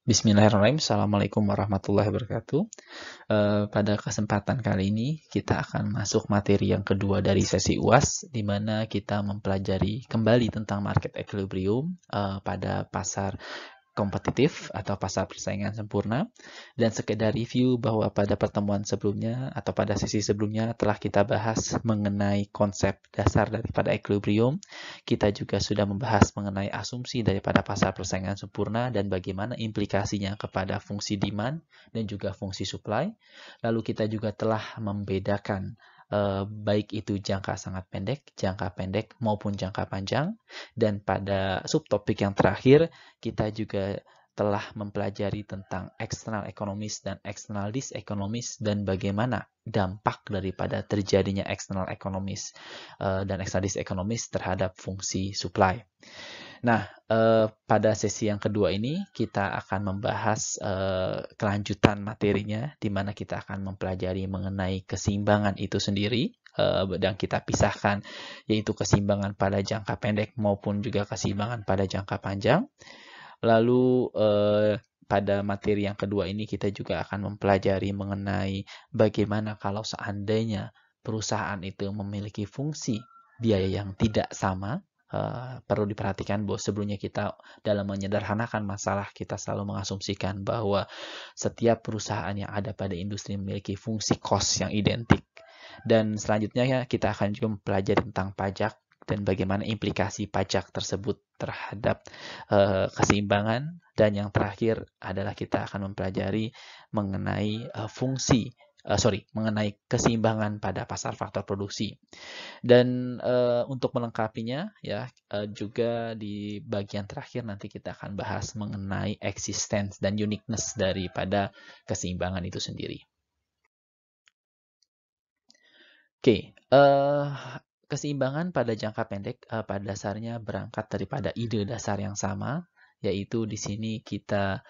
Bismillahirrahmanirrahim. Assalamualaikum warahmatullahi wabarakatuh. Pada kesempatan kali ini kita akan masuk materi yang kedua dari sesi UAS, di mana kita mempelajari kembali tentang market equilibrium pada pasar kompetitif atau pasar persaingan sempurna. Dan sekedar review bahwa pada pertemuan sebelumnya atau pada sesi sebelumnya telah kita bahas mengenai konsep dasar daripada equilibrium. Kita juga sudah membahas mengenai asumsi daripada pasar persaingan sempurna dan bagaimana implikasinya kepada fungsi demand dan juga fungsi supply. Lalu kita juga telah membedakan baik itu jangka sangat pendek, jangka pendek maupun jangka panjang. Dan pada subtopik yang terakhir, kita juga telah mempelajari tentang eksternal ekonomis dan eksternal disekonomis dan bagaimana dampak daripada terjadinya eksternal ekonomis dan eksternal disekonomis terhadap fungsi supply. Nah, pada sesi yang kedua ini kita akan membahas kelanjutan materinya, di mana kita akan mempelajari mengenai keseimbangan itu sendiri, dan kita pisahkan yaitu keseimbangan pada jangka pendek maupun juga keseimbangan pada jangka panjang. Lalu pada materi yang kedua ini kita juga akan mempelajari mengenai bagaimana kalau seandainya perusahaan itu memiliki fungsi biaya yang tidak sama. Perlu diperhatikan bahwa sebelumnya kita dalam menyederhanakan masalah kita selalu mengasumsikan bahwa setiap perusahaan yang ada pada industri memiliki fungsi cost yang identik. Dan selanjutnya kita akan juga mempelajari tentang pajak dan bagaimana implikasi pajak tersebut terhadap keseimbangan. Dan yang terakhir adalah kita akan mempelajari mengenai mengenai keseimbangan pada pasar faktor produksi. Dan untuk melengkapinya ya juga di bagian terakhir nanti kita akan bahas mengenai existence dan uniqueness daripada keseimbangan itu sendiri. Oke, keseimbangan pada jangka pendek pada dasarnya berangkat daripada ide dasar yang sama, yaitu di sini kita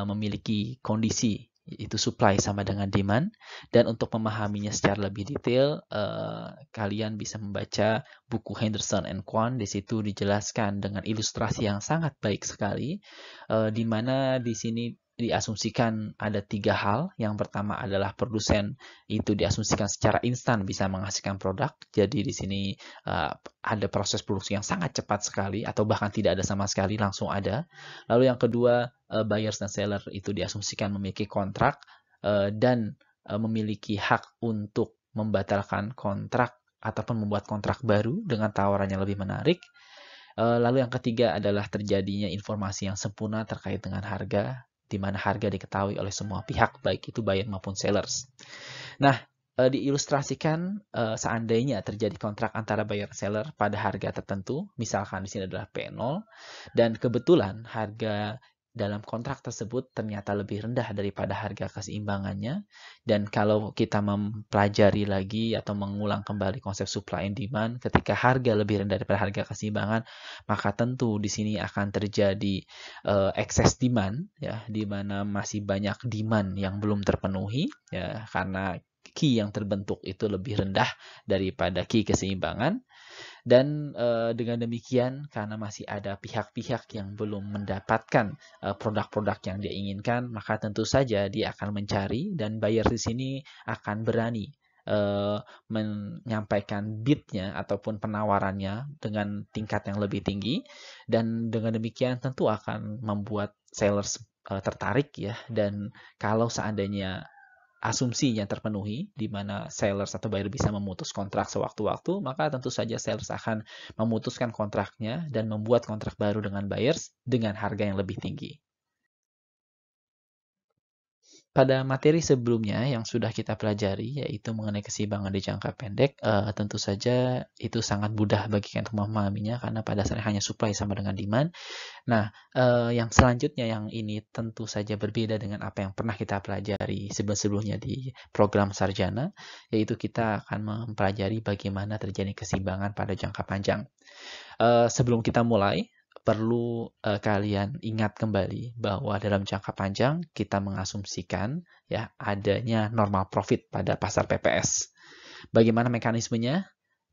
memiliki kondisi yaitu supply sama dengan demand. Dan untuk memahaminya secara lebih detail, kalian bisa membaca buku Henderson and Kwon. Di situ dijelaskan dengan ilustrasi yang sangat baik sekali, di mana di sini diasumsikan ada 3 hal. Yang pertama adalah produsen itu diasumsikan secara instan bisa menghasilkan produk. Jadi di sini ada proses produksi yang sangat cepat sekali atau bahkan tidak ada sama sekali, langsung ada. Lalu yang kedua, buyers dan seller itu diasumsikan memiliki kontrak dan memiliki hak untuk membatalkan kontrak ataupun membuat kontrak baru dengan tawaran yang lebih menarik. Lalu yang ketiga adalah terjadinya informasi yang sempurna terkait dengan harga, di mana harga diketahui oleh semua pihak, baik itu buyer maupun sellers. Nah, diilustrasikan seandainya terjadi kontrak antara buyer dan seller pada harga tertentu, misalkan di sini adalah P0, dan kebetulan harga dalam kontrak tersebut ternyata lebih rendah daripada harga keseimbangannya. Dan kalau kita mempelajari lagi atau mengulang kembali konsep supply and demand, ketika harga lebih rendah daripada harga keseimbangan, maka tentu di sini akan terjadi excess demand, ya, di mana masih banyak demand yang belum terpenuhi, ya, karena key yang terbentuk itu lebih rendah daripada key keseimbangan. Dan dengan demikian, karena masih ada pihak-pihak yang belum mendapatkan produk-produk yang dia inginkan, maka tentu saja dia akan mencari, dan buyer di sini akan berani menyampaikan bid-nya ataupun penawarannya dengan tingkat yang lebih tinggi. Dan dengan demikian tentu akan membuat sellers tertarik, ya. Dan kalau seandainya asumsinya terpenuhi, di mana sellers atau buyer bisa memutus kontrak sewaktu-waktu, maka tentu saja sellers akan memutuskan kontraknya dan membuat kontrak baru dengan buyers dengan harga yang lebih tinggi. Pada materi sebelumnya yang sudah kita pelajari, yaitu mengenai keseimbangan di jangka pendek, tentu saja itu sangat mudah bagi kita untuk memahaminya, karena pada dasarnya hanya supply sama dengan demand. Nah, yang selanjutnya yang ini tentu saja berbeda dengan apa yang pernah kita pelajari sebelum-sebelumnya di program sarjana, yaitu kita akan mempelajari bagaimana terjadi keseimbangan pada jangka panjang. Sebelum kita mulai, perlu kalian ingat kembali bahwa dalam jangka panjang kita mengasumsikan ya adanya normal profit pada pasar PPS. Bagaimana mekanismenya?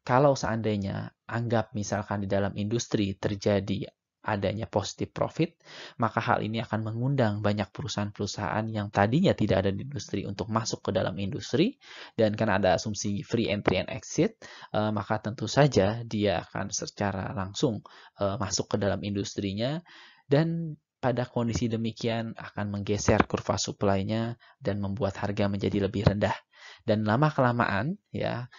Kalau seandainya anggap misalkan di dalam industri terjadi adanya positive profit, maka hal ini akan mengundang banyak perusahaan-perusahaan yang tadinya tidak ada di industri untuk masuk ke dalam industri, dan karena ada asumsi free entry and exit, maka tentu saja dia akan secara langsung masuk ke dalam industrinya, dan pada kondisi demikian akan menggeser kurva supply-nya dan membuat harga menjadi lebih rendah. Dan lama-kelamaan ya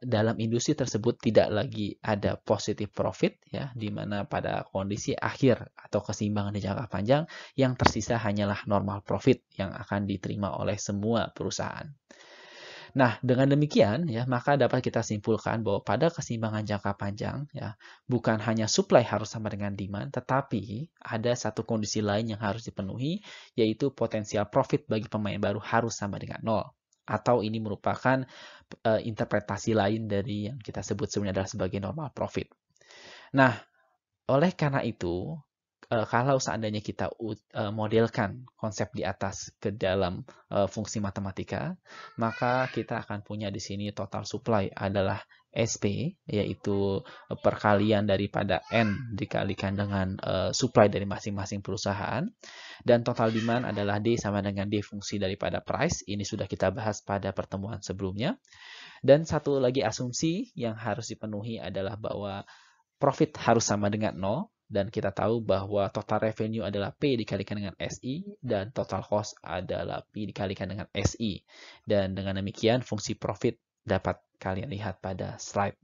dalam industri tersebut tidak lagi ada positive profit ya, di mana pada kondisi akhir atau keseimbangan di jangka panjang yang tersisa hanyalah normal profit yang akan diterima oleh semua perusahaan. Nah, dengan demikian ya, maka dapat kita simpulkan bahwa pada keseimbangan jangka panjang ya, bukan hanya supply harus sama dengan demand, tetapi ada satu kondisi lain yang harus dipenuhi, yaitu potensial profit bagi pemain baru harus sama dengan nol. Atau ini merupakan interpretasi lain dari yang kita sebut sebenarnya adalah sebagai normal profit. Nah, oleh karena itu, kalau seandainya kita modelkan konsep di atas ke dalam fungsi matematika, maka kita akan punya di sini total supply adalah SP, yaitu perkalian daripada N dikalikan dengan supply dari masing-masing perusahaan, dan total demand adalah D sama dengan D fungsi daripada price. Ini sudah kita bahas pada pertemuan sebelumnya. Dan satu lagi asumsi yang harus dipenuhi adalah bahwa profit harus sama dengan 0, dan kita tahu bahwa total revenue adalah P dikalikan dengan SI, dan total cost adalah P dikalikan dengan SI. Dan dengan demikian fungsi profit dapat kalian lihat pada slide.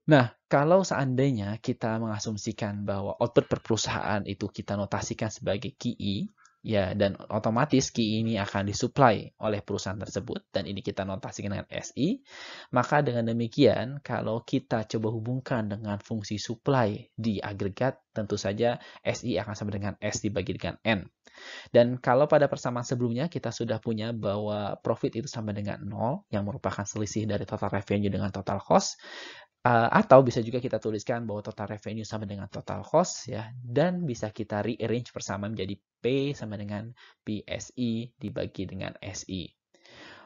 Nah, kalau seandainya kita mengasumsikan bahwa output per perusahaan itu kita notasikan sebagai KI, ya, dan otomatis KI ini akan disuplai oleh perusahaan tersebut, dan ini kita notasikan dengan SI, maka dengan demikian, kalau kita coba hubungkan dengan fungsi supply di agregat, tentu saja SI akan sama dengan S dibagi dengan N. Dan kalau pada persamaan sebelumnya kita sudah punya bahwa profit itu sama dengan 0, yang merupakan selisih dari total revenue dengan total cost, atau bisa juga kita tuliskan bahwa total revenue sama dengan total cost ya, dan bisa kita rearrange persamaan menjadi P sama dengan PSI dibagi dengan SI.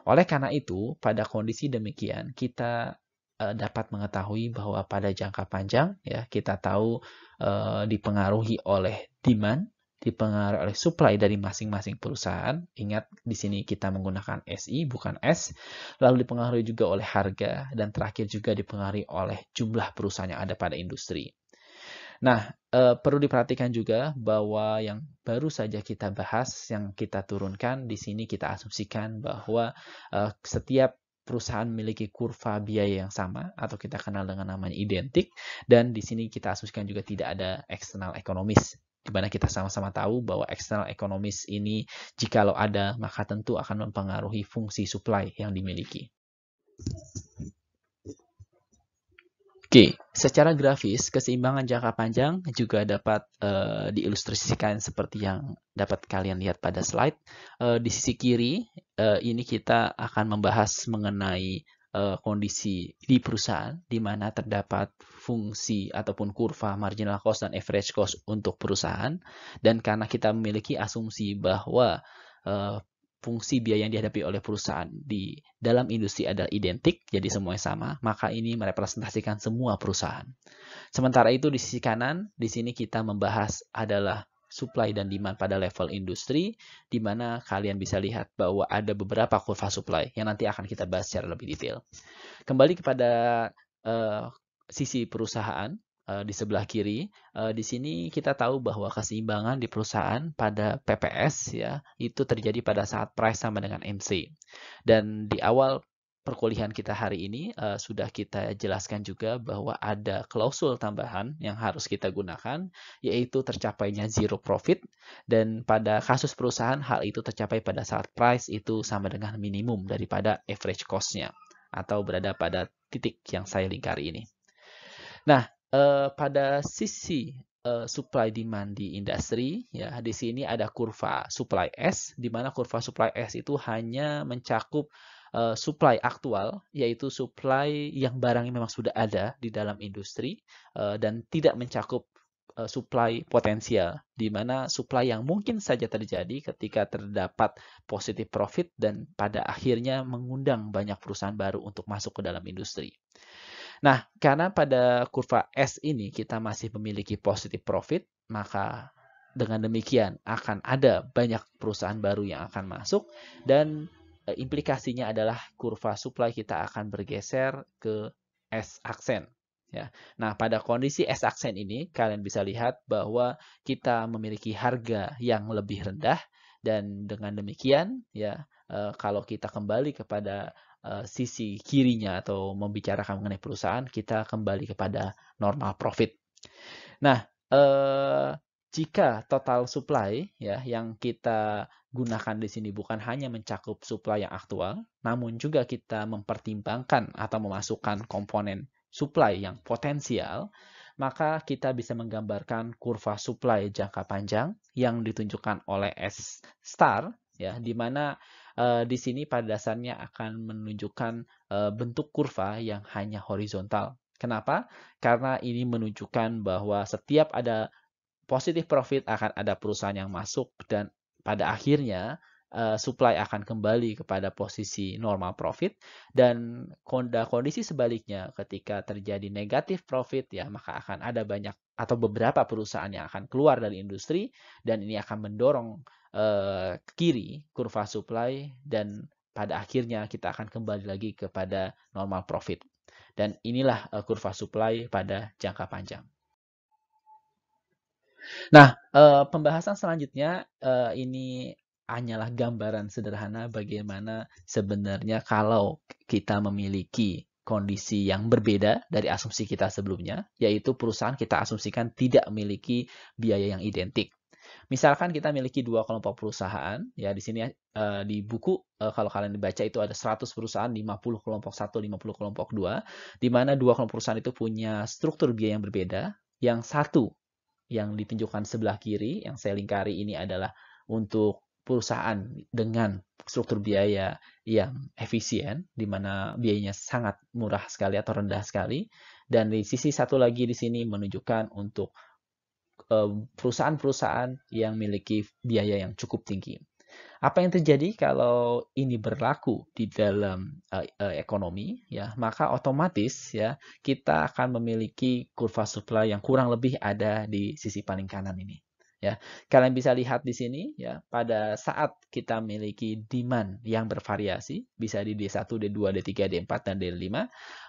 Oleh karena itu, pada kondisi demikian kita dapat mengetahui bahwa pada jangka panjang ya, kita tahu dipengaruhi oleh demand, dipengaruhi oleh supply dari masing-masing perusahaan. Ingat di sini kita menggunakan SI bukan S. Lalu dipengaruhi juga oleh harga, dan terakhir juga dipengaruhi oleh jumlah perusahaan yang ada pada industri. Nah, perlu diperhatikan juga bahwa yang baru saja kita bahas, yang kita turunkan di sini kita asumsikan bahwa setiap perusahaan memiliki kurva biaya yang sama atau kita kenal dengan namanya identik, dan di sini kita asumsikan juga tidak ada eksternal ekonomis, di mana kita sama-sama tahu bahwa eksternal ekonomis ini jikalau ada maka tentu akan mempengaruhi fungsi supply yang dimiliki. Oke, secara grafis keseimbangan jangka panjang juga dapat diilustrasikan seperti yang dapat kalian lihat pada slide. Di sisi kiri ini kita akan membahas mengenai kondisi di perusahaan di mana terdapat fungsi ataupun kurva marginal cost dan average cost untuk perusahaan, dan karena kita memiliki asumsi bahwa fungsi biaya yang dihadapi oleh perusahaan di dalam industri adalah identik, jadi semuanya sama, maka ini merepresentasikan semua perusahaan. Sementara itu di sisi kanan, di sini kita membahas adalah supply dan demand pada level industri, di mana kalian bisa lihat bahwa ada beberapa kurva supply yang nanti akan kita bahas secara lebih detail. Kembali kepada sisi perusahaan, di sebelah kiri, di sini kita tahu bahwa keseimbangan di perusahaan pada PPS ya itu terjadi pada saat price sama dengan MC. Dan di awal perkuliahan kita hari ini sudah kita jelaskan juga bahwa ada klausul tambahan yang harus kita gunakan, yaitu tercapainya zero profit, dan pada kasus perusahaan hal itu tercapai pada saat price itu sama dengan minimum daripada average cost-nya atau berada pada titik yang saya lingkari ini. Nah, pada sisi supply demand di industri ya, di sini ada kurva supply S, di mana kurva supply S itu hanya mencakup supply aktual, yaitu supply yang barangnya memang sudah ada di dalam industri, dan tidak mencakup supply potensial, di mana supply yang mungkin saja terjadi ketika terdapat positive profit dan pada akhirnya mengundang banyak perusahaan baru untuk masuk ke dalam industri. Nah, karena pada kurva S ini kita masih memiliki positive profit, maka dengan demikian akan ada banyak perusahaan baru yang akan masuk dan implikasinya adalah kurva supply kita akan bergeser ke S aksen. Ya. Nah, pada kondisi S aksen ini kalian bisa lihat bahwa kita memiliki harga yang lebih rendah dan dengan demikian ya kalau kita kembali kepada sisi kirinya atau membicarakan mengenai perusahaan, kita kembali kepada normal profit. Nah, jika total supply ya yang kita gunakan di sini bukan hanya mencakup supply yang aktual, namun juga kita mempertimbangkan atau memasukkan komponen supply yang potensial, maka kita bisa menggambarkan kurva supply jangka panjang yang ditunjukkan oleh S star ya, di mana di sini pada dasarnya akan menunjukkan bentuk kurva yang hanya horizontal. Kenapa? Karena ini menunjukkan bahwa setiap ada positive profit akan ada perusahaan yang masuk dan pada akhirnya supply akan kembali kepada posisi normal profit dan kondisi sebaliknya ketika terjadi negatif profit ya maka akan ada banyak atau beberapa perusahaan yang akan keluar dari industri dan ini akan mendorong ke kiri kurva supply dan pada akhirnya kita akan kembali lagi kepada normal profit. Dan inilah kurva supply pada jangka panjang. Nah, pembahasan selanjutnya ini hanyalah gambaran sederhana bagaimana sebenarnya kalau kita memiliki kondisi yang berbeda dari asumsi kita sebelumnya, yaitu perusahaan kita asumsikan tidak memiliki biaya yang identik. Misalkan kita memiliki dua kelompok perusahaan, ya di sini di buku kalau kalian dibaca itu ada 100 perusahaan, 50 kelompok 1, 50 kelompok 2, di mana dua kelompok perusahaan itu punya struktur biaya yang berbeda. Yang satu yang ditunjukkan sebelah kiri, yang saya lingkari ini adalah untuk perusahaan dengan struktur biaya yang efisien, di mana biayanya sangat murah sekali atau rendah sekali. Dan di sisi satu lagi di sini menunjukkan untuk perusahaan-perusahaan yang memiliki biaya yang cukup tinggi. Apa yang terjadi kalau ini berlaku di dalam ekonomi ya, maka otomatis ya kita akan memiliki kurva supply yang kurang lebih ada di sisi paling kanan ini. Ya, kalian bisa lihat di sini ya, pada saat kita memiliki demand yang bervariasi, bisa di D1, D2, D3, D4 dan D5,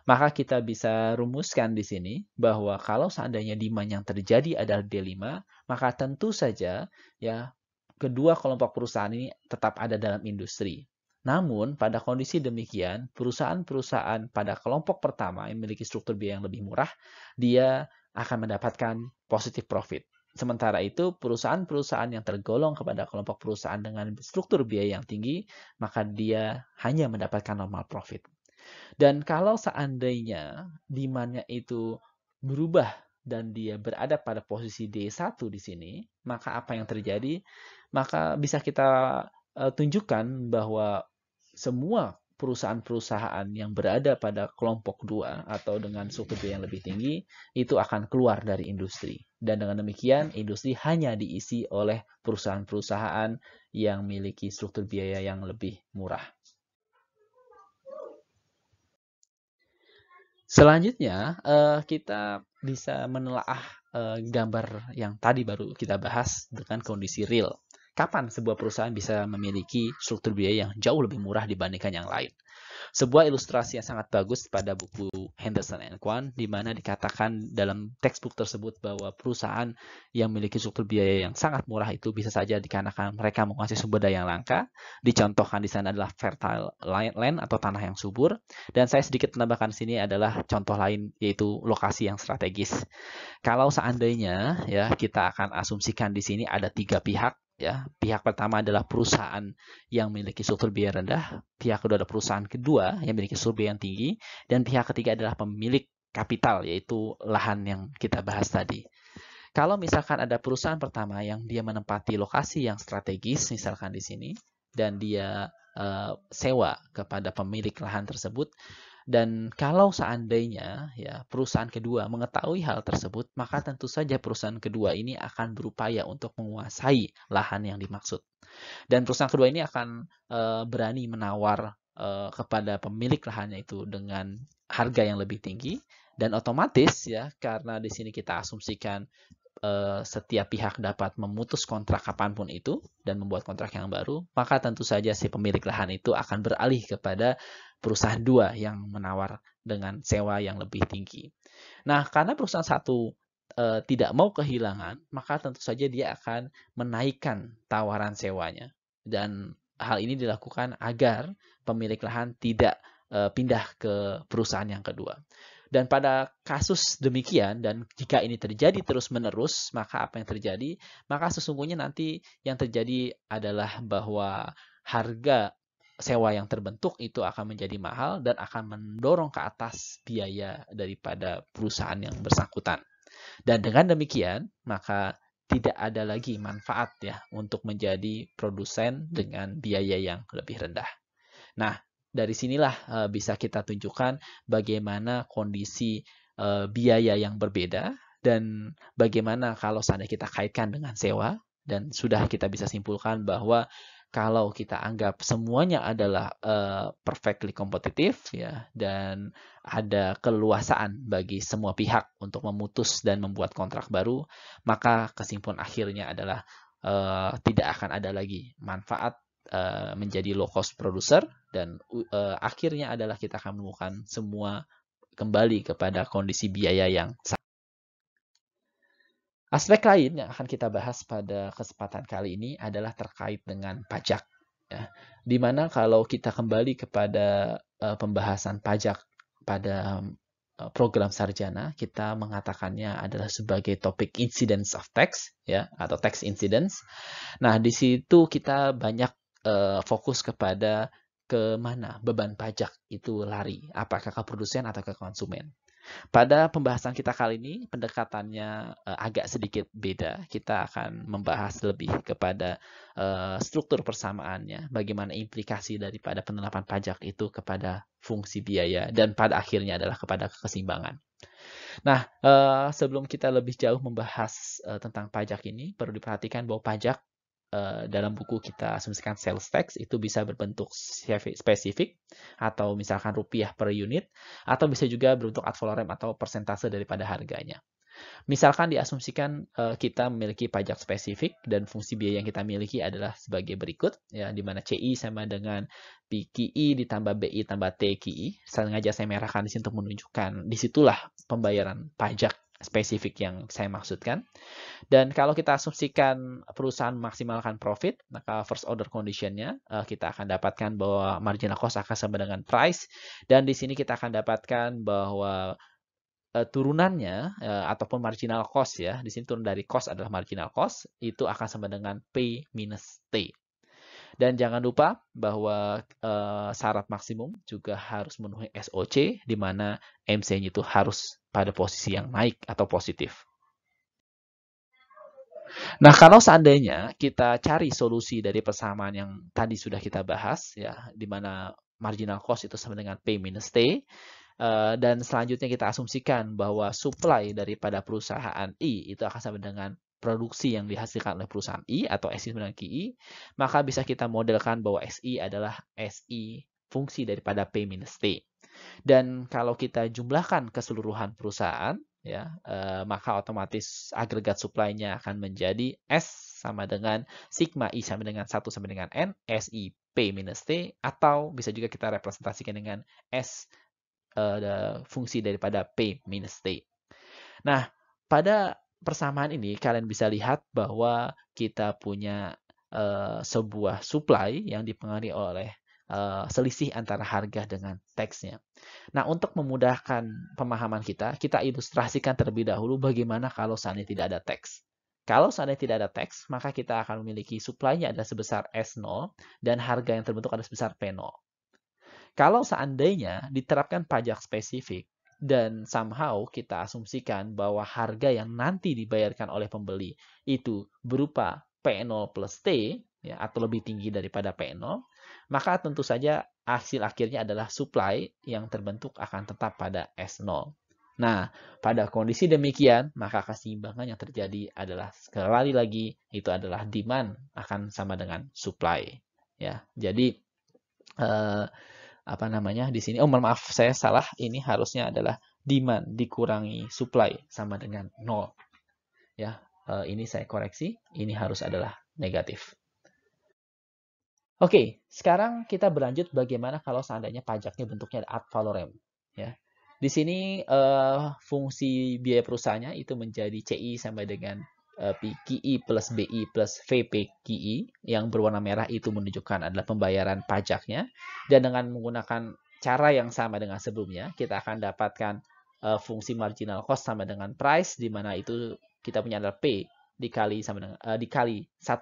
maka kita bisa rumuskan di sini bahwa kalau seandainya demand yang terjadi adalah D5, maka tentu saja ya kedua kelompok perusahaan ini tetap ada dalam industri. Namun, pada kondisi demikian, perusahaan-perusahaan pada kelompok pertama yang memiliki struktur biaya yang lebih murah, dia akan mendapatkan positive profit. Sementara itu, perusahaan-perusahaan yang tergolong kepada kelompok perusahaan dengan struktur biaya yang tinggi, maka dia hanya mendapatkan normal profit. Dan kalau seandainya demand-nya itu berubah dan dia berada pada posisi D1 di sini, maka apa yang terjadi? Maka bisa kita tunjukkan bahwa semua perusahaan-perusahaan yang berada pada kelompok 2 atau dengan struktur biaya yang lebih tinggi itu akan keluar dari industri. Dan dengan demikian industri hanya diisi oleh perusahaan-perusahaan yang memiliki struktur biaya yang lebih murah. Selanjutnya, kita bisa menelaah gambar yang tadi baru kita bahas dengan kondisi real. Kapan sebuah perusahaan bisa memiliki struktur biaya yang jauh lebih murah dibandingkan yang lain? Sebuah ilustrasi yang sangat bagus pada buku Henderson and Kwan, di mana dikatakan dalam textbook tersebut bahwa perusahaan yang memiliki struktur biaya yang sangat murah itu bisa saja dikarenakan mereka menguasai sumber daya yang langka. Dicontohkan di sana adalah fertile land atau tanah yang subur. Dan saya sedikit menambahkan sini adalah contoh lain yaitu lokasi yang strategis. Kalau seandainya ya kita akan asumsikan di sini ada 3 pihak ya. Pihak pertama adalah perusahaan yang memiliki struktur biaya rendah, pihak kedua adalah perusahaan kedua yang memiliki struktur biaya yang tinggi, dan pihak ketiga adalah pemilik kapital yaitu lahan yang kita bahas tadi. Kalau misalkan ada perusahaan pertama yang dia menempati lokasi yang strategis misalkan di sini dan dia sewa kepada pemilik lahan tersebut, dan kalau seandainya ya perusahaan kedua mengetahui hal tersebut, maka tentu saja perusahaan kedua ini akan berupaya untuk menguasai lahan yang dimaksud. Dan perusahaan kedua ini akan berani menawar kepada pemilik lahannya itu dengan harga yang lebih tinggi, dan otomatis ya, karena di sini kita asumsikan setiap pihak dapat memutus kontrak kapanpun itu dan membuat kontrak yang baru, maka tentu saja si pemilik lahan itu akan beralih kepada perusahaan dua yang menawar dengan sewa yang lebih tinggi. Nah, karena perusahaan satu tidak mau kehilangan, maka tentu saja dia akan menaikkan tawaran sewanya. Dan hal ini dilakukan agar pemilik lahan tidak pindah ke perusahaan yang kedua. Dan pada kasus demikian, dan jika ini terjadi terus-menerus, maka apa yang terjadi? Maka sesungguhnya nanti yang terjadi adalah bahwa harga sewa yang terbentuk itu akan menjadi mahal dan akan mendorong ke atas biaya daripada perusahaan yang bersangkutan. Dan dengan demikian, maka tidak ada lagi manfaat ya untuk menjadi produsen dengan biaya yang lebih rendah. Nah, dari sinilah bisa kita tunjukkan bagaimana kondisi biaya yang berbeda dan bagaimana kalau seandainya kita kaitkan dengan sewa, dan sudah kita bisa simpulkan bahwa kalau kita anggap semuanya adalah perfectly kompetitif ya, dan ada keleluasaan bagi semua pihak untuk memutus dan membuat kontrak baru, maka kesimpulan akhirnya adalah tidak akan ada lagi manfaat menjadi low cost producer, dan akhirnya adalah kita akan menemukan semua kembali kepada kondisi biaya yang sama. Aspek lain yang akan kita bahas pada kesempatan kali ini adalah terkait dengan pajak. Ya. Dimana kalau kita kembali kepada pembahasan pajak pada program sarjana, kita mengatakannya adalah sebagai topik incidence of tax, ya, atau tax incidence. Nah, di situ kita banyak fokus kepada ke mana beban pajak itu lari, apakah ke produsen atau ke konsumen. Pada pembahasan kita kali ini, pendekatannya agak sedikit beda. Kita akan membahas lebih kepada struktur persamaannya, bagaimana implikasi daripada penerapan pajak itu kepada fungsi biaya, dan pada akhirnya adalah kepada keseimbangan. Nah, sebelum kita lebih jauh membahas tentang pajak ini, perlu diperhatikan bahwa pajak dalam buku kita asumsikan sales tax itu bisa berbentuk spesifik atau misalkan rupiah per unit, atau bisa juga berbentuk ad valorem atau persentase daripada harganya. Misalkan diasumsikan kita memiliki pajak spesifik dan fungsi biaya yang kita miliki adalah sebagai berikut, ya, di mana CI sama dengan PKI ditambah BI tambah TKI. Sengaja saya merahkan di sini untuk menunjukkan disitulah pembayaran pajak spesifik yang saya maksudkan. Dan kalau kita asumsikan perusahaan maksimalkan profit, maka first order condition-nya kita akan dapatkan bahwa marginal cost akan sama dengan price, dan di sini kita akan dapatkan bahwa turunannya ataupun marginal cost ya, di sini turun dari cost adalah marginal cost, itu akan sama dengan P minus T. Dan jangan lupa bahwa syarat maksimum juga harus memenuhi SOC, di mana MC-nya itu harus pada posisi yang naik atau positif. Nah, kalau seandainya kita cari solusi dari persamaan yang tadi sudah kita bahas, ya, di mana marginal cost itu sama dengan P minus T, dan selanjutnya kita asumsikan bahwa supply daripada perusahaan I itu akan sama dengan produksi yang dihasilkan oleh perusahaan I atau SI sama dengan QI, maka bisa kita modelkan bahwa SI adalah SI fungsi daripada P minus T. Dan kalau kita jumlahkan keseluruhan perusahaan, ya, maka otomatis agregat supply-nya akan menjadi S sama dengan sigma I sama dengan 1 sama dengan N, SI P minus T, atau bisa juga kita representasikan dengan S fungsi daripada P minus T. Nah, pada persamaan ini kalian bisa lihat bahwa kita punya sebuah supply yang dipengaruhi oleh selisih antara harga dengan teksnya. Nah, untuk memudahkan pemahaman kita ilustrasikan terlebih dahulu bagaimana kalau seandainya tidak ada teks. Kalau seandainya tidak ada teks, maka kita akan memiliki supply-nya adalah sebesar S0 dan harga yang terbentuk adalah sebesar P0. Kalau seandainya diterapkan pajak spesifik dan somehow kita asumsikan bahwa harga yang nanti dibayarkan oleh pembeli itu berupa P0 plus T, ya, atau lebih tinggi daripada P0, maka tentu saja hasil akhirnya adalah supply yang terbentuk akan tetap pada S0. Nah, pada kondisi demikian, maka keseimbangan yang terjadi adalah sekali lagi itu adalah demand akan sama dengan supply. Ya, jadi di sini, oh maaf saya salah, ini harusnya adalah demand dikurangi supply sama dengan 0. Ya, ini saya koreksi, ini harus adalah negatif. Oke, sekarang kita berlanjut bagaimana kalau seandainya pajaknya bentuknya ad valorem. Ya. Di sini fungsi biaya perusahaannya itu menjadi CI sama dengan PQI plus BI plus VPQI, yang berwarna merah itu menunjukkan adalah pembayaran pajaknya. Dan dengan menggunakan cara yang sama dengan sebelumnya, kita akan dapatkan fungsi marginal cost sama dengan price, di mana itu kita punya adalah P dikali 1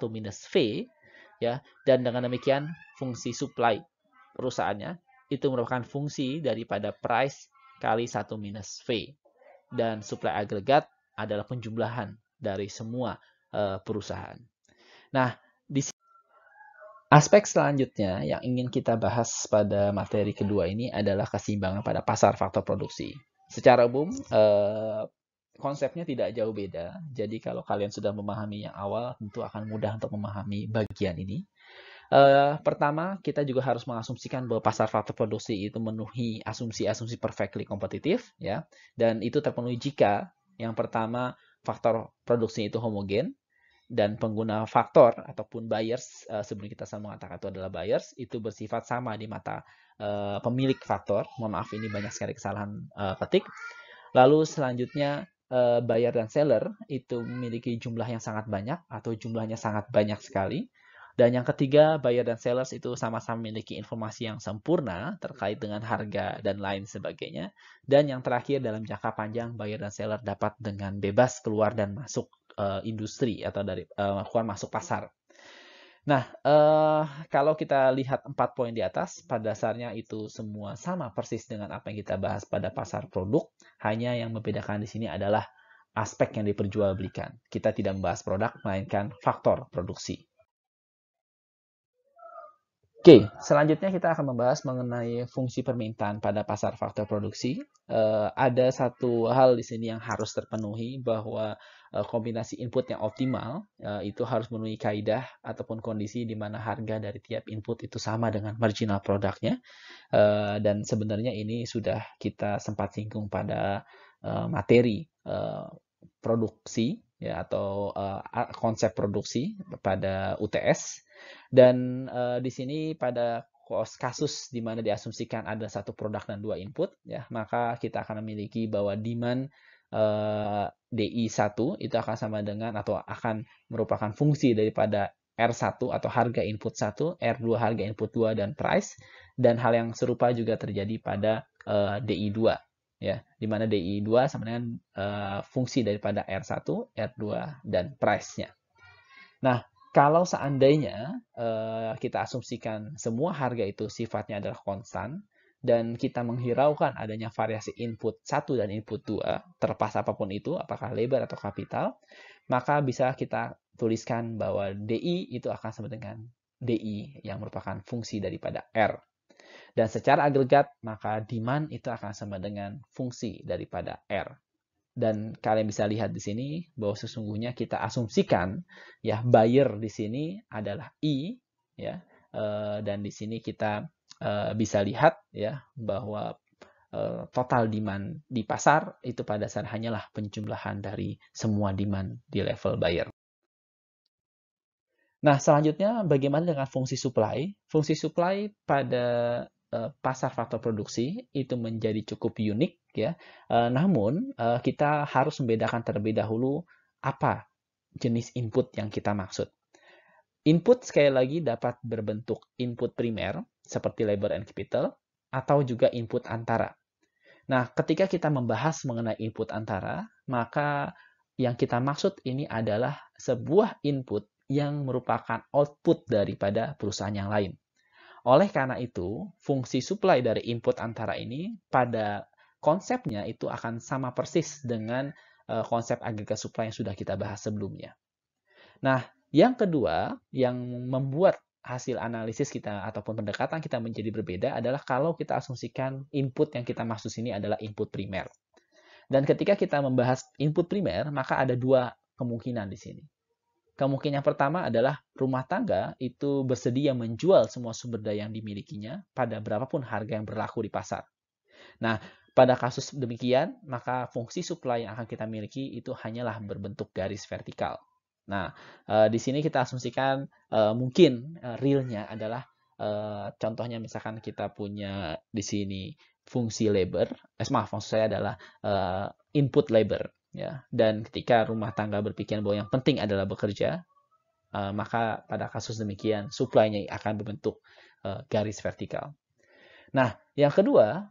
minus V. Ya, dan dengan demikian fungsi supply perusahaannya itu merupakan fungsi daripada price kali 1 minus V, dan supply agregat adalah penjumlahan dari semua perusahaan. Nah, di aspek selanjutnya yang ingin kita bahas pada materi kedua ini adalah keseimbangan pada pasar faktor produksi. Secara umum konsepnya tidak jauh beda. Jadi kalau kalian sudah memahami yang awal, tentu akan mudah untuk memahami bagian ini. Pertama, kita juga harus mengasumsikan bahwa pasar faktor produksi itu memenuhi asumsi-asumsi perfectly kompetitif, ya. Dan itu terpenuhi jika yang pertama faktor produksi itu homogen, dan pengguna faktor ataupun buyers, sebelum kita selalu mengatakan itu adalah buyers, itu bersifat sama di mata pemilik faktor. Mohon maaf, ini banyak sekali kesalahan ketik. Lalu selanjutnya buyer dan seller itu memiliki jumlah yang sangat banyak atau jumlahnya sangat banyak sekali. Dan yang ketiga, buyer dan sellers itu sama-sama memiliki informasi yang sempurna terkait dengan harga dan lain sebagainya. Dan yang terakhir, dalam jangka panjang, buyer dan seller dapat dengan bebas keluar dan masuk industri atau dari keluar masuk pasar. Nah, kalau kita lihat 4 poin di atas, pada dasarnya itu semua sama persis dengan apa yang kita bahas pada pasar produk. Hanya yang membedakan di sini adalah aspek yang diperjualbelikan. Kita tidak membahas produk, melainkan faktor produksi. Oke, selanjutnya kita akan membahas mengenai fungsi permintaan pada pasar faktor produksi. Ada satu hal di sini yang harus terpenuhi, bahwa kombinasi input yang optimal itu harus memenuhi kaidah ataupun kondisi di mana harga dari tiap input itu sama dengan marginal produknya. Dan sebenarnya ini sudah kita sempat singgung pada materi produksi, ya, atau konsep produksi pada UTS. Dan di sini pada kasus di mana diasumsikan ada satu produk dan 2 input, ya, maka kita akan memiliki bahwa demand DI1 itu akan sama dengan atau akan merupakan fungsi daripada R1 atau harga input 1, R2 harga input 2, dan price. Dan hal yang serupa juga terjadi pada DI2, ya, di mana DI2 sama dengan fungsi daripada R1, R2, dan price-nya. Nah, kalau seandainya kita asumsikan semua harga itu sifatnya adalah konstan, dan kita menghiraukan adanya variasi input 1 dan input 2, terlepas apapun itu, apakah labor atau kapital, maka bisa kita tuliskan bahwa DI itu akan sama dengan DI yang merupakan fungsi daripada R. Dan secara agregat, maka demand itu akan sama dengan fungsi daripada R. Dan kalian bisa lihat di sini bahwa sesungguhnya kita asumsikan, ya, buyer di sini adalah I, ya, dan di sini kita bisa lihat, ya, bahwa total demand di pasar itu pada dasar hanyalah penjumlahan dari semua demand di level buyer. Nah, selanjutnya bagaimana dengan fungsi supply? Fungsi supply pada pasar faktor produksi itu menjadi cukup unik, ya. Namun kita harus membedakan terlebih dahulu apa jenis input yang kita maksud. Input sekali lagi dapat berbentuk input primer seperti labor and capital, atau juga input antara. Nah, ketika kita membahas mengenai input antara, maka yang kita maksud ini adalah sebuah input yang merupakan output daripada perusahaan yang lain. Oleh karena itu, fungsi supply dari input antara ini pada konsepnya itu akan sama persis dengan konsep agregat supply yang sudah kita bahas sebelumnya. Nah, yang kedua yang membuat hasil analisis kita ataupun pendekatan kita menjadi berbeda adalah kalau kita asumsikan input yang kita maksud sini adalah input primer. Dan ketika kita membahas input primer, maka ada 2 kemungkinan di sini. Kemungkinan pertama adalah rumah tangga itu bersedia menjual semua sumber daya yang dimilikinya pada berapapun harga yang berlaku di pasar. Nah, pada kasus demikian, maka fungsi supply yang akan kita miliki itu hanyalah berbentuk garis vertikal. Nah, di sini kita asumsikan mungkin realnya adalah contohnya misalkan kita punya di sini fungsi labor, maaf, maksud saya adalah input labor, ya. Dan ketika rumah tangga berpikiran bahwa yang penting adalah bekerja, maka pada kasus demikian supply-nya akan berbentuk garis vertikal. Nah, yang kedua,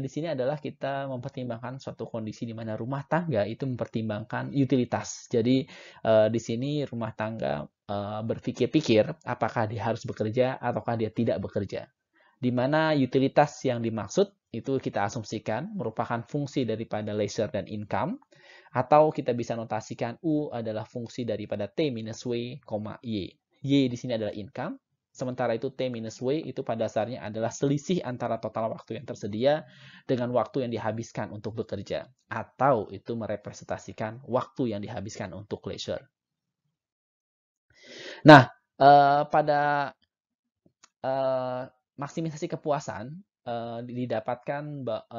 di sini adalah kita mempertimbangkan suatu kondisi di mana rumah tangga itu mempertimbangkan utilitas. Jadi, di sini rumah tangga berpikir-pikir apakah dia harus bekerja ataukah dia tidak bekerja. Di mana utilitas yang dimaksud itu kita asumsikan merupakan fungsi daripada leisure dan income, atau kita bisa notasikan U adalah fungsi daripada T minus W, Y. Y di sini adalah income, sementara itu T minus W itu pada dasarnya adalah selisih antara total waktu yang tersedia dengan waktu yang dihabiskan untuk bekerja, atau itu merepresentasikan waktu yang dihabiskan untuk leisure. Nah, pada maksimisasi kepuasan didapatkan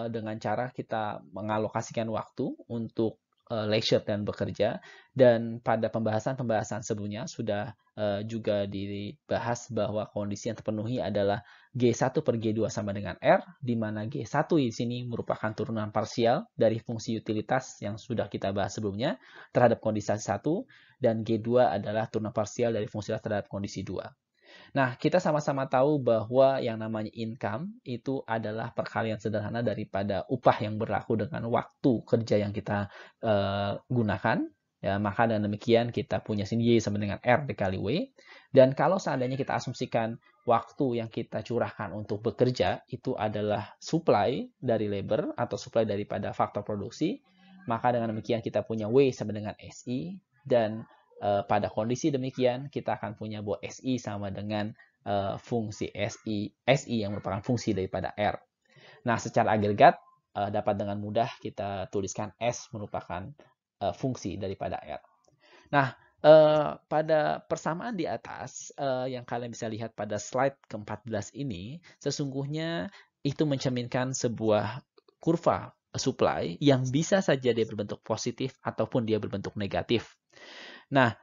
dengan cara kita mengalokasikan waktu untuk leisure dan bekerja, dan pada pembahasan sebelumnya sudah juga dibahas bahwa kondisi yang terpenuhi adalah G1 per G2 sama dengan R, di mana G1 di sini merupakan turunan parsial dari fungsi utilitas yang sudah kita bahas sebelumnya terhadap kondisi 1, dan G2 adalah turunan parsial dari fungsi terhadap kondisi 2. Nah, kita sama-sama tahu bahwa yang namanya income itu adalah perkalian sederhana daripada upah yang berlaku dengan waktu kerja yang kita gunakan. Ya, maka dengan demikian kita punya sini Y sama dengan R dikali W. Dan kalau seandainya kita asumsikan waktu yang kita curahkan untuk bekerja itu adalah supply dari labor atau supply daripada faktor produksi, maka dengan demikian kita punya W sama dengan SI, dan pada kondisi demikian kita akan punya bahwa SI sama dengan fungsi SI yang merupakan fungsi daripada R. Nah, secara agregat dapat dengan mudah kita tuliskan S merupakan fungsi daripada R. Nah, pada persamaan di atas yang kalian bisa lihat pada slide ke-14 ini, sesungguhnya itu mencerminkan sebuah kurva supply yang bisa saja dia berbentuk positif ataupun dia berbentuk negatif. Nah,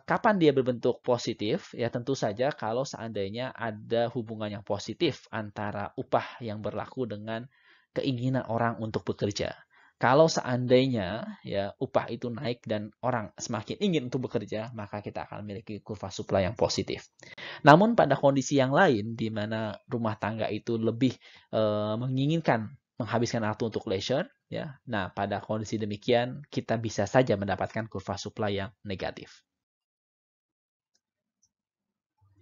kapan dia berbentuk positif? Ya tentu saja kalau seandainya ada hubungan yang positif antara upah yang berlaku dengan keinginan orang untuk bekerja. Kalau seandainya ya upah itu naik dan orang semakin ingin untuk bekerja, maka kita akan memiliki kurva supply yang positif. Namun pada kondisi yang lain, di mana rumah tangga itu lebih menginginkan menghabiskan waktu untuk leisure, ya. Nah, pada kondisi demikian kita bisa saja mendapatkan kurva supply yang negatif.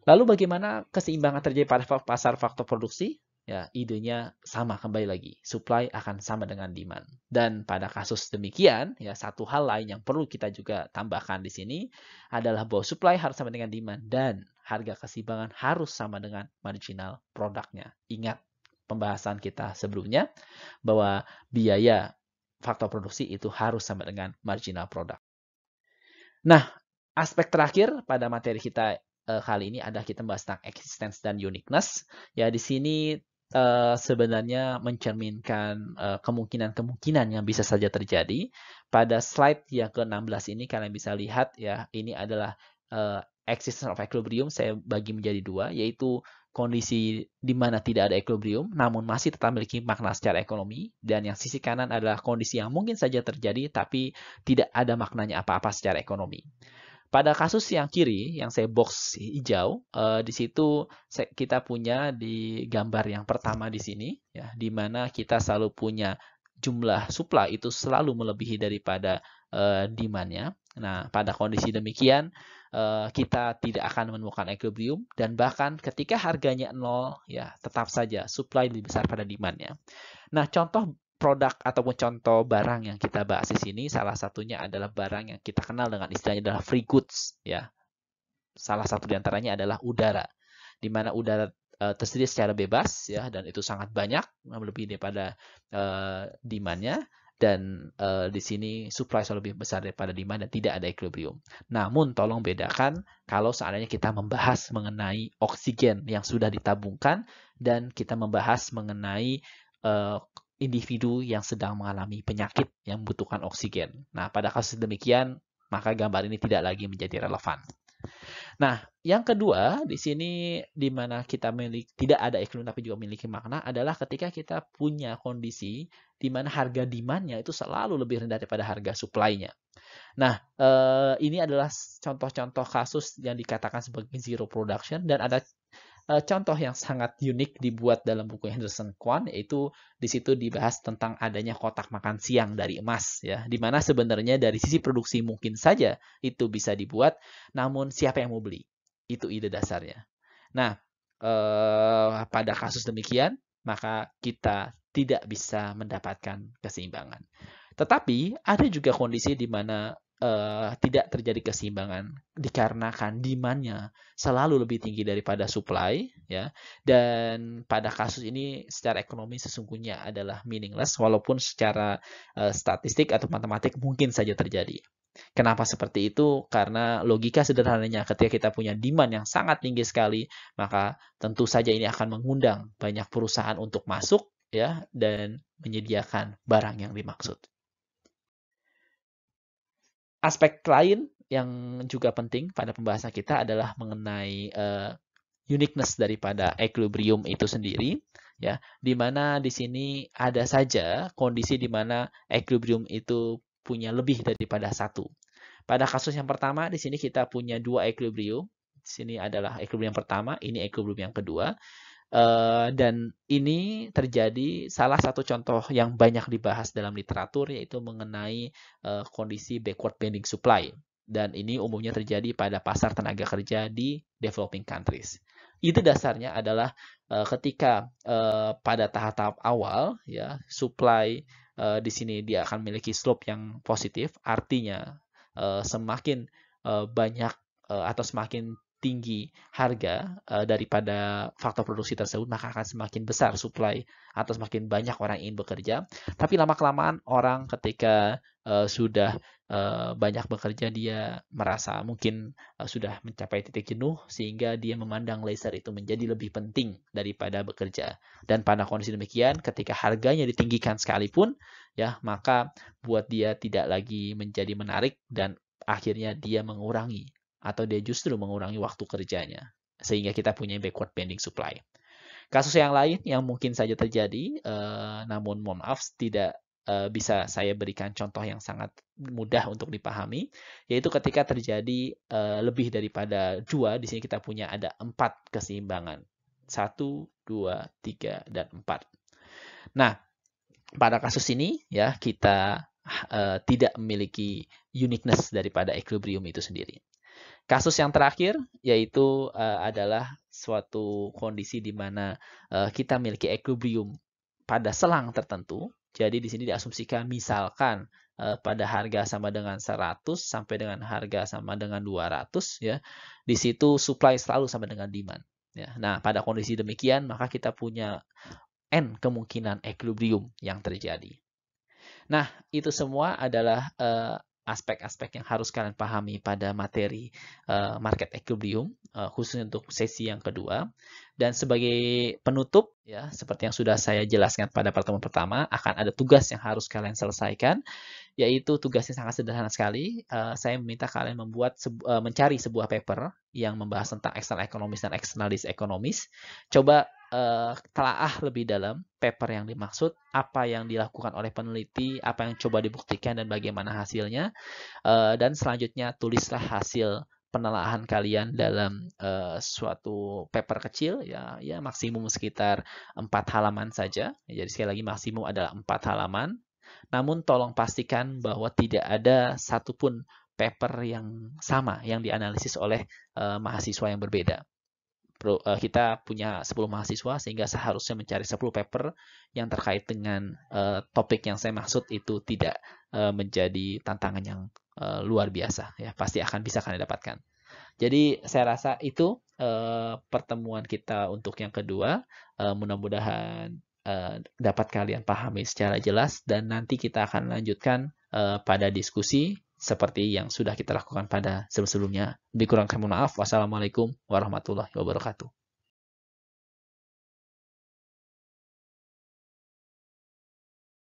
Lalu bagaimana keseimbangan terjadi pada pasar faktor produksi? Ya, idenya sama kembali lagi. Supply akan sama dengan demand. Dan pada kasus demikian, ya satu hal lain yang perlu kita juga tambahkan di sini adalah bahwa supply harus sama dengan demand dan harga keseimbangan harus sama dengan marginal produknya. Ingat pembahasan kita sebelumnya bahwa biaya faktor produksi itu harus sama dengan marginal product. Nah, aspek terakhir pada materi kita kali ini adalah kita membahas tentang existence dan uniqueness. Ya, di sini sebenarnya mencerminkan kemungkinan-kemungkinan yang bisa saja terjadi. Pada slide yang ke-16 ini kalian bisa lihat ya, ini adalah existence of equilibrium saya bagi menjadi dua, yaitu kondisi di mana tidak ada equilibrium namun masih tetap memiliki makna secara ekonomi, dan yang sisi kanan adalah kondisi yang mungkin saja terjadi tapi tidak ada maknanya apa-apa secara ekonomi. Pada kasus yang kiri, yang saya box hijau, di situ kita punya di gambar yang pertama di sini, ya, di mana kita selalu punya jumlah supply itu selalu melebihi daripada demand-nya. Nah, pada kondisi demikian, kita tidak akan menemukan equilibrium, dan bahkan ketika harganya 0, ya tetap saja supply lebih besar pada demand-nya. Nah, contoh produk ataupun contoh barang yang kita bahas di sini salah satunya adalah barang yang kita kenal dengan istilahnya adalah free goods, ya. Salah satu di antaranya adalah udara, di mana udara tersedia secara bebas, ya, dan itu sangat banyak melebihi daripada demand-nya. dan di sini supply selalu lebih besar daripada demand dan tidak ada equilibrium. Namun tolong bedakan kalau seandainya kita membahas mengenai oksigen yang sudah ditabungkan dan kita membahas mengenai individu yang sedang mengalami penyakit yang membutuhkan oksigen. Nah, pada kasus demikian, maka gambar ini tidak lagi menjadi relevan. Nah, yang kedua di sini di mana kita tidak ada equilibrium tapi juga memiliki makna adalah ketika kita punya kondisi di mana harga demand-nya itu selalu lebih rendah daripada harga supply-nya. Nah, ini adalah contoh-contoh kasus yang dikatakan sebagai zero production dan ada contoh yang sangat unik dibuat dalam buku Henderson Kwon, yaitu di situ dibahas tentang adanya kotak makan siang dari emas, ya, di mana sebenarnya dari sisi produksi mungkin saja itu bisa dibuat, namun siapa yang mau beli? Itu ide dasarnya. Nah, pada kasus demikian, maka kita tidak bisa mendapatkan keseimbangan. Tetapi ada juga kondisi di mana tidak terjadi keseimbangan dikarenakan demand-nya selalu lebih tinggi daripada supply, ya. Dan pada kasus ini secara ekonomi sesungguhnya adalah meaningless walaupun secara statistik atau matematik mungkin saja terjadi. Kenapa seperti itu? Karena logika sederhananya ketika kita punya demand yang sangat tinggi sekali, maka tentu saja ini akan mengundang banyak perusahaan untuk masuk, ya, dan menyediakan barang yang dimaksud. Aspek lain yang juga penting pada pembahasan kita adalah mengenai uniqueness daripada equilibrium itu sendiri, ya, di mana di sini ada saja kondisi di mana equilibrium itu punya lebih daripada satu. Pada kasus yang pertama di sini kita punya dua equilibrium. Di sini adalah equilibrium yang pertama, ini equilibrium yang kedua. Dan ini terjadi salah satu contoh yang banyak dibahas dalam literatur yaitu mengenai kondisi backward bending supply. Dan ini umumnya terjadi pada pasar tenaga kerja di developing countries. Itu dasarnya adalah ketika pada tahap-tahap awal, ya, supply di sini dia akan memiliki slope yang positif, artinya semakin banyak atau semakin tinggi harga daripada faktor produksi tersebut, maka akan semakin besar supply atau semakin banyak orang ingin bekerja. Tapi lama-kelamaan orang ketika sudah banyak bekerja, dia merasa mungkin sudah mencapai titik jenuh sehingga dia memandang leisure itu menjadi lebih penting daripada bekerja. Dan pada kondisi demikian, ketika harganya ditinggikan sekalipun, ya, maka buat dia tidak lagi menjadi menarik dan akhirnya dia mengurangi atau dia justru mengurangi waktu kerjanya, sehingga kita punya backward bending supply. Kasus yang lain yang mungkin saja terjadi, namun mohon maaf tidak bisa saya berikan contoh yang sangat mudah untuk dipahami, yaitu ketika terjadi lebih daripada dua, di sini kita punya ada 4 keseimbangan. 1, 2, 3, dan 4. Nah, pada kasus ini, ya, kita tidak memiliki uniqueness daripada equilibrium itu sendiri. Kasus yang terakhir yaitu adalah suatu kondisi di mana kita memiliki equilibrium pada selang tertentu. Jadi di sini diasumsikan misalkan pada harga sama dengan 100 sampai dengan harga sama dengan 200, ya. Di situ supply selalu sama dengan demand, ya. Nah, pada kondisi demikian maka kita punya N kemungkinan equilibrium yang terjadi. Nah, itu semua adalah aspek-aspek yang harus kalian pahami pada materi market equilibrium, khususnya untuk sesi yang kedua. Dan sebagai penutup, ya, seperti yang sudah saya jelaskan pada pertemuan pertama, akan ada tugas yang harus kalian selesaikan, yaitu tugasnya sangat sederhana sekali. Saya meminta kalian mencari sebuah paper yang membahas tentang external economics dan externalist economics. Coba telaah lebih dalam paper yang dimaksud, apa yang dilakukan oleh peneliti, apa yang coba dibuktikan dan bagaimana hasilnya, dan selanjutnya tulislah hasil penelaahan kalian dalam suatu paper kecil, ya, maksimum sekitar 4 halaman saja. Jadi sekali lagi maksimum adalah 4 halaman. Namun tolong pastikan bahwa tidak ada satupun paper yang sama yang dianalisis oleh mahasiswa yang berbeda. Kita punya 10 mahasiswa sehingga seharusnya mencari 10 paper yang terkait dengan topik yang saya maksud itu tidak menjadi tantangan yang luar biasa, ya, pasti akan bisa kalian dapatkan. Jadi saya rasa itu pertemuan kita untuk yang kedua. Mudah-mudahan dapat kalian pahami secara jelas, dan nanti kita akan lanjutkan pada diskusi seperti yang sudah kita lakukan pada sebelum-sebelumnya. Lebih kurang kami mohon maaf. Wassalamualaikum warahmatullahi wabarakatuh.